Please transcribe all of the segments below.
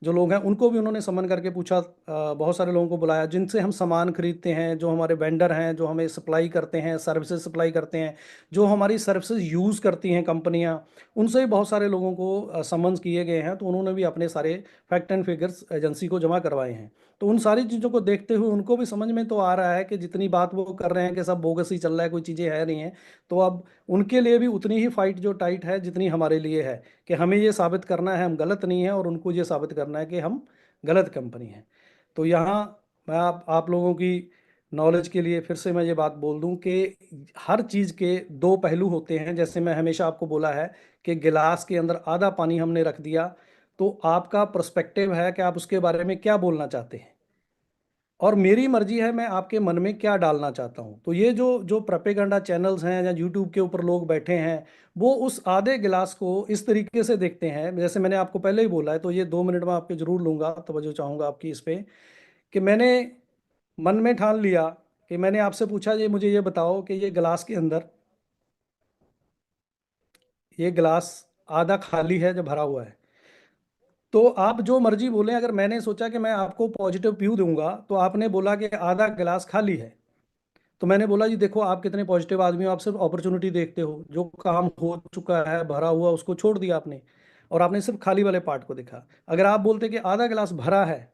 जो लोग हैं उनको भी उन्होंने समन करके पूछा, बहुत सारे लोगों को बुलाया जिनसे हम सामान खरीदते हैं, जो हमारे वेंडर हैं, जो हमें सप्लाई करते हैं, सर्विसेज सप्लाई करते हैं, जो हमारी सर्विसेज यूज़ करती हैं कंपनियां, उनसे भी बहुत सारे लोगों को समन्स किए गए हैं। तो उन्होंने भी अपने सारे फैक्ट एंड फिगर्स एजेंसी को जमा करवाए हैं। तो उन सारी चीज़ों को देखते हुए उनको भी समझ में तो आ रहा है कि जितनी बात वो कर रहे हैं कि सब बोगस ही चल रहा है, कोई चीज़ें है नहीं है। तो अब उनके लिए भी उतनी ही फाइट जो टाइट है जितनी हमारे लिए है, कि हमें ये साबित करना है हम गलत नहीं हैं, और उनको ये साबित करना है कि हम गलत कंपनी है। तो यहाँ मैं आप लोगों की नॉलेज के लिए फिर से मैं ये बात बोल दूं कि हर चीज़ के दो पहलू होते हैं। जैसे मैं हमेशा आपको बोला है कि गिलास के अंदर आधा पानी हमने रख दिया, तो आपका पर्सपेक्टिव है कि आप उसके बारे में क्या बोलना चाहते हैं, और मेरी मर्जी है मैं आपके मन में क्या डालना चाहता हूँ। तो ये जो जो प्रोपेगेंडा चैनल्स हैं या यूट्यूब के ऊपर लोग बैठे हैं, वो उस आधे गिलास को इस तरीके से देखते हैं, जैसे मैंने आपको पहले ही बोला है। तो ये 2 मिनट में आपके जरूर लूंगा, तवज्जो चाहूंगा आपकी इस पे, कि मैंने मन में ठान लिया कि मैंने आपसे पूछा ये मुझे ये बताओ कि ये गिलास के अंदर ये गिलास आधा खाली है या भरा हुआ है। तो आप जो मर्जी बोलें, अगर मैंने सोचा कि मैं आपको पॉजिटिव व्यू दूंगा तो आपने बोला कि आधा गिलास खाली है, तो मैंने बोला जी देखो आप कितने पॉजिटिव आदमी हो, आप सिर्फ अपॉर्चुनिटी देखते हो, जो काम हो चुका है भरा हुआ उसको छोड़ दिया आपने, और आपने सिर्फ खाली वाले पार्ट को देखा। अगर आप बोलते कि आधा गिलास भरा है,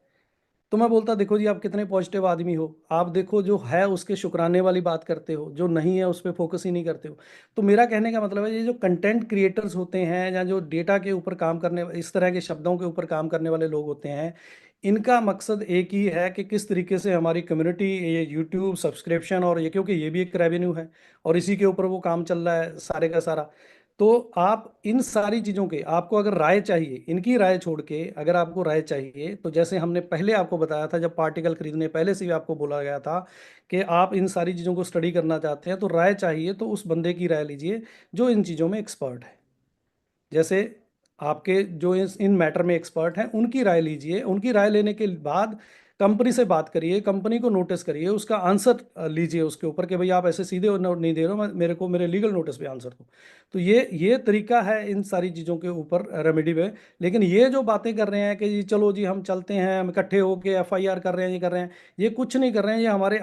तो मैं बोलता देखो जी आप कितने पॉजिटिव आदमी हो, आप देखो जो है उसके शुक्राने वाली बात करते हो, जो नहीं है उस पर फोकस ही नहीं करते हो। तो मेरा कहने का मतलब है ये जो कंटेंट क्रिएटर्स होते हैं या जो डेटा के ऊपर काम करने, इस तरह के शब्दों के ऊपर काम करने वाले लोग होते हैं, इनका मकसद एक ही है कि किस तरीके से हमारी कम्युनिटी, ये यूट्यूब सब्सक्रिप्शन, और ये क्योंकि ये भी एक रेवेन्यू है और इसी के ऊपर वो काम चल रहा है सारे का सारा। तो आप इन सारी चीज़ों के, आपको अगर राय चाहिए, इनकी राय छोड़ के अगर आपको राय चाहिए, तो जैसे हमने पहले आपको बताया था, जब पार्टिकल खरीदने पहले से भी आपको बोला गया था कि आप इन सारी चीज़ों को स्टडी करना चाहते हैं, तो राय चाहिए तो उस बंदे की राय लीजिए जो इन चीज़ों में एक्सपर्ट है। जैसे आपके जो इस इन मैटर में एक्सपर्ट हैं उनकी राय लीजिए, उनकी राय लेने के बाद कंपनी से बात करिए, कंपनी को नोटिस करिए, उसका आंसर लीजिए उसके ऊपर कि भाई आप ऐसे सीधे नोट नहीं दे रहे हो, मेरे को मेरे लीगल नोटिस पे आंसर दो। तो ये तरीका है इन सारी चीज़ों के ऊपर रेमेडी पे। लेकिन ये जो बातें कर रहे हैं कि जी चलो जी हम चलते हैं, हम इकट्ठे होके एफआईआर कर रहे हैं, ये कर रहे हैं, ये कुछ नहीं कर रहे हैं, ये हमारे